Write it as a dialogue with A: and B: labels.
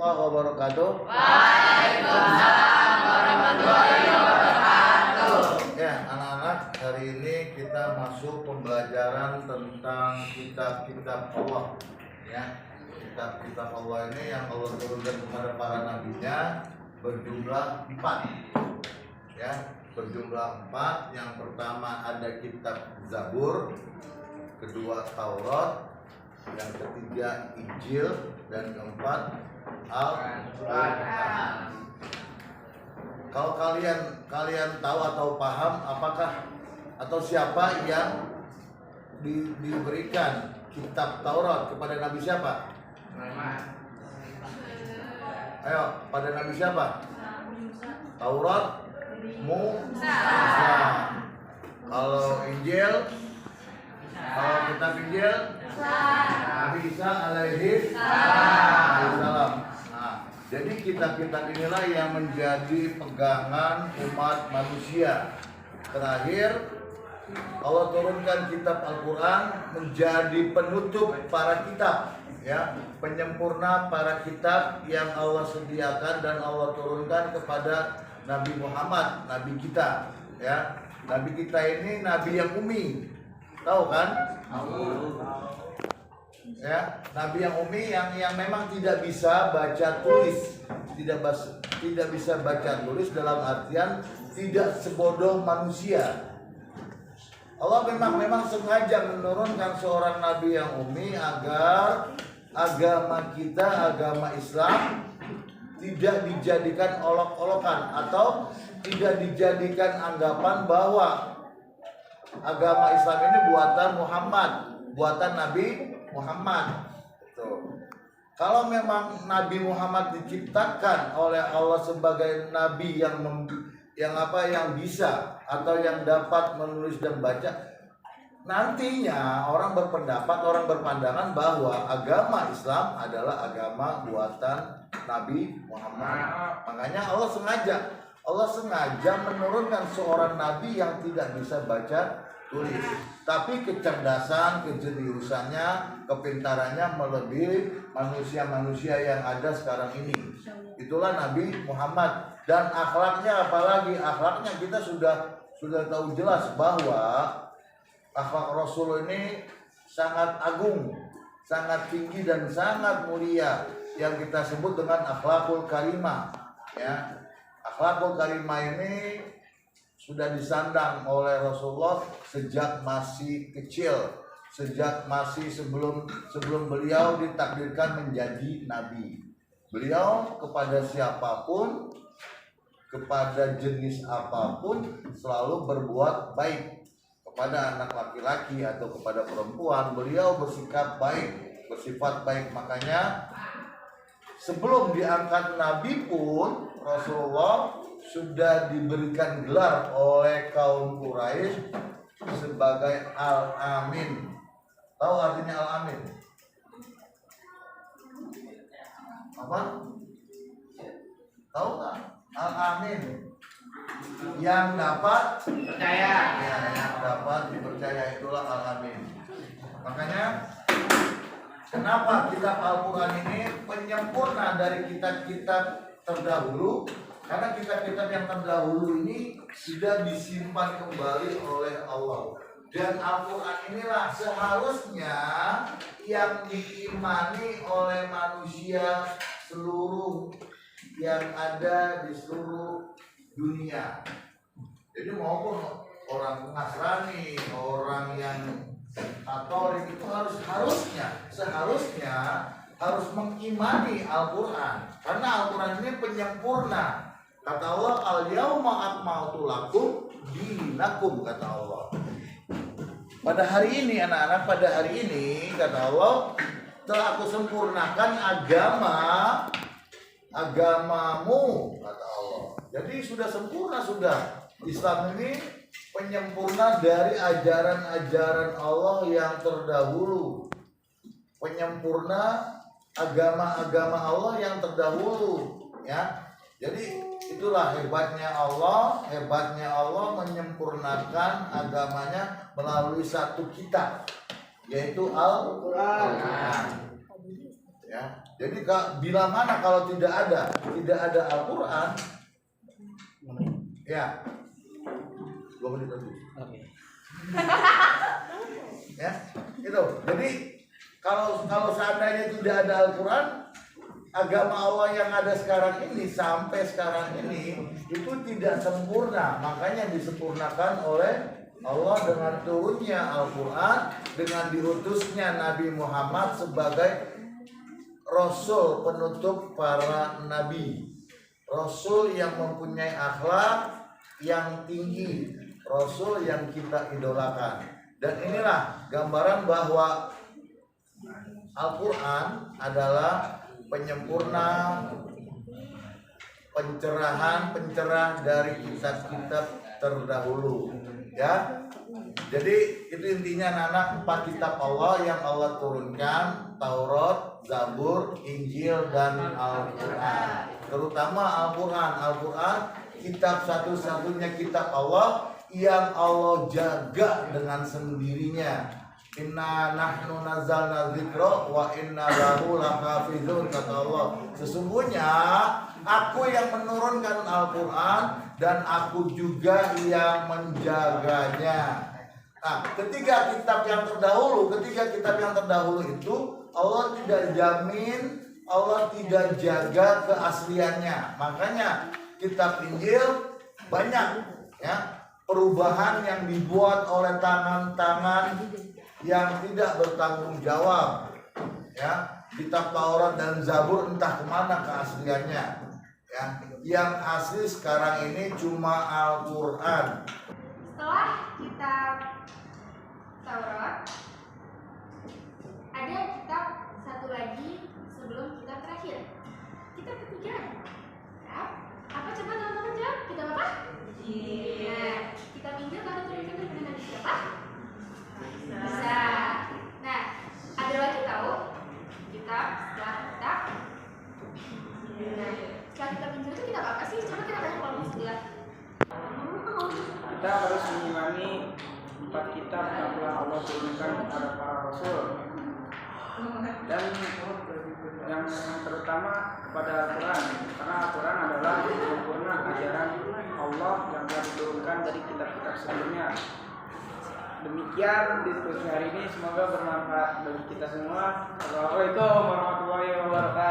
A: warahmatullahi wabarakatuh.
B: Waalaikumsalam warahmatullahi wabarakatuh.
A: Ya, anak-anak, hari ini kita masuk pembelajaran tentang kitab-kitab Allah. Ya, kitab-kitab Allah ini yang Allah turunkan kepada para nabinya berjumlah 4. Ya, berjumlah 4. Yang pertama ada kitab Zabur, kedua Taurat, yang ketiga Injil, dan keempat Al-Quran. Kalau kalian tahu atau paham apakah atau siapa yang diberikan kitab Taurat kepada Nabi siapa? Ayo, pada Nabi siapa? Taurat Musa. Kalau Injil, kalau kitab Injil Nabi Isa alaihi salam. Nah, jadi kitab-kitab inilah yang menjadi pegangan umat manusia. Terakhir Allah turunkan kitab Al-Quran menjadi penutup para kitab, ya, penyempurna para kitab yang Allah sediakan dan Allah turunkan kepada Nabi Muhammad, Nabi kita, ya. Nabi kita ini Nabi yang umi, tahu kan? Ya, Nabi yang umi yang memang tidak bisa baca tulis, tidak bisa baca tulis dalam artian tidak sebodoh manusia. Allah memang sengaja menurunkan seorang nabi yang umi agar agama kita, agama Islam tidak dijadikan olok-olokan atau tidak dijadikan anggapan bahwa agama Islam ini buatan Muhammad, buatan Nabi Muhammad. Tuh. Kalau memang Nabi Muhammad diciptakan oleh Allah sebagai nabi yang bisa atau yang dapat menulis dan baca, nantinya orang berpendapat, orang berpandangan bahwa agama Islam adalah agama buatan Nabi Muhammad. Makanya Allah sengaja menurunkan seorang nabi yang tidak bisa baca tulis, tapi kecerdasan, kejeniusannya, kepintarannya melebihi manusia-manusia yang ada sekarang ini. Itulah Nabi Muhammad. Dan akhlaknya, apalagi akhlaknya kita sudah tahu jelas bahwa akhlak Rasul ini sangat agung, sangat tinggi dan sangat mulia, yang kita sebut dengan akhlakul karimah. Ya, akhlakul karimah ini sudah disandang oleh Rasulullah sejak masih kecil, sejak masih sebelum beliau ditakdirkan menjadi nabi. Beliau kepada siapapun, kepada jenis apapun selalu berbuat baik. Kepada anak laki-laki atau kepada perempuan, beliau bersikap baik, bersifat baik. Makanya sebelum diangkat nabi pun Rasulullah sudah diberikan gelar oleh kaum Quraisy sebagai Al-Amin. Tahu artinya Al-Amin? Apa? Tahu nggak? Al-Amin yang dapat
B: Percaya.
A: ya, yang dapat dipercaya, itulah Al-Amin. Makanya kenapa kitab Al-Quran ini penyempurna dari kitab-kitab terdahulu? Karena kitab-kitab yang terdahulu ini sudah disimpan kembali oleh Allah. Dan Al-Quran inilah seharusnya yang diimani oleh manusia seluruh yang ada di seluruh dunia. Jadi maupun orang Nasrani, orang yang Katolik itu seharusnya harus mengimani Al-Quran. Karena Al-Quran ini penyempurna. Kata Allah, al-yauma akmaltu lakum dinakum, kata Allah. Pada hari ini anak-anak, pada hari ini kata Allah, telah aku sempurnakan agamamu, kata Allah. Jadi sudah sempurna, sudah. Islam ini penyempurna dari ajaran-ajaran Allah yang terdahulu. Penyempurna agama-agama Allah yang terdahulu, ya. Jadi itulah hebatnya Allah menyempurnakan agamanya melalui satu kitab, yaitu Al-Quran. Ya, jadi bila mana kalau tidak ada Al-Quran, ya, 2 menit lagi.
C: Oke.
A: Ya, itu. Jadi kalau seandainya tidak ada Al-Quran, agama Allah yang ada sekarang ini sampai sekarang ini itu tidak sempurna. Makanya disempurnakan oleh Allah dengan turunnya Al-Quran, dengan diutusnya Nabi Muhammad sebagai Rasul penutup para nabi, Rasul yang mempunyai akhlak yang tinggi, Rasul yang kita idolakan. Dan inilah gambaran bahwa Al-Quran adalah penyempurna, pencerah dari kitab-kitab terdahulu. Ya, jadi itu intinya anak 4 kitab Allah yang Allah turunkan: Taurat, Zabur, Injil, dan Al-Quran. Terutama Al-Quran. Al-Quran kitab satu-satunya kitab Allah yang Allah jaga dengan sendirinya. Inna nahnu nazzalna dzikra wa inna lahu lahafizun, kata Allah. Sesungguhnya aku yang menurunkan Al-Quran dan aku juga yang menjaganya. Nah, ketiga kitab yang terdahulu itu Allah tidak jamin, Allah tidak jaga keasliannya. Makanya kitab Injil banyak ya perubahan yang dibuat oleh tangan-tangan yang tidak bertanggung jawab. Ya, kitab Taurat dan Zabur entah kemana keasliannya. Ya, yang asli sekarang ini cuma Al-Quran.
B: Setelah kitab Taurat, ada kitab satu lagi sebelum kitab terakhir. Kitab ketiga. Ya. Apa coba teman-teman jawab? Kitab apa? Nah, kitab Injil baru turunkan kepada Nabi siapa? Bisa. Nah, ada lagi tahu kitab setelah kitab. Nah, setelah kitab Injil itu kitab apa sih? Coba kita baca kelompok sebelah.
C: Kita harus mengimani 4 kitab yang telah Allah turunkan kepada para rasul, dan yang terutama kepada Al-Quran, karena Al-Quran adalah sempurna ajaran Allah yang telah diturunkan dari kitab-kitab sebelumnya. Demikian diskusi hari ini, semoga bermanfaat bagi kita semua. Assalamualaikum warahmatullahi wabarakatuh.